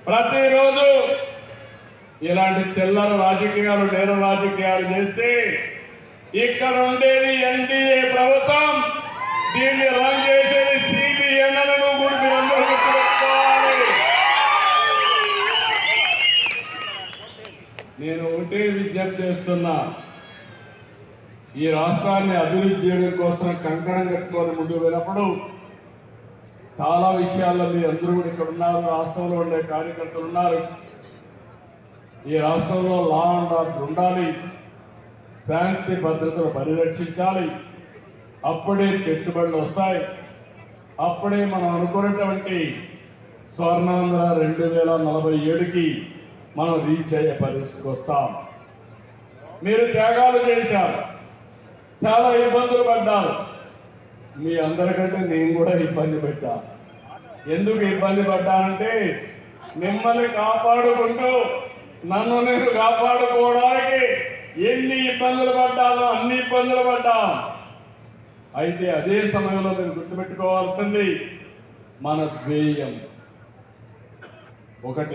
ప్రతిరోజు ఇలాంటి చిల్లర రాజకీయాలు నేర రాజకీయాలు చేస్తే ఇక్కడ ఉండేది ఎన్డీఏ ప్రభుత్వం, దీన్ని రన్ చేసేది సిబిఎన్ అని కూడా మీరందరూ గుర్తుపెట్టుకోవాలి. నేను ఒకటే విజ్ఞప్తి చేస్తున్నా, ఈ రాష్ట్రాన్ని అభివృద్ధి చేయడం కోసం కంకణం కట్టుకొని ముందుకు వెళ్ళినప్పుడు చాలా విషయాల్లో మీరు అందరూ కూడా ఇక్కడ ఉన్నారు, రాష్ట్రంలో ఉండే కార్యకర్తలు ఉన్నారు. ఈ రాష్ట్రంలో లా అండ్ ఆర్డర్ ఉండాలి, శాంతి భద్రతను పరిరక్షించాలి. అప్పుడే పెట్టుబడులు వస్తాయి, అప్పుడే మనం అనుకున్నటువంటి స్వర్ణాంధ్ర 2047కి మనం రీచ్ అయ్యే పరిస్థితికి వస్తాం. మీరు త్యాగాలు చేశారు, చాలా ఇబ్బందులు పడ్డారు. మీ అందరికంటే నేను కూడా ఇబ్బంది పడ్డా. ఎందుకు ఇబ్బంది పడ్డానంటే మిమ్మల్ని కాపాడుకుంటూ నన్ను నేను కాపాడుకోవడానికి ఎన్ని ఇబ్బందులు పడ్డానో అన్ని ఇబ్బందులు పడ్డాం. అయితే అదే సమయంలో మీరు గుర్తుపెట్టుకోవాల్సింది మన ధ్యేయం ఒకటి.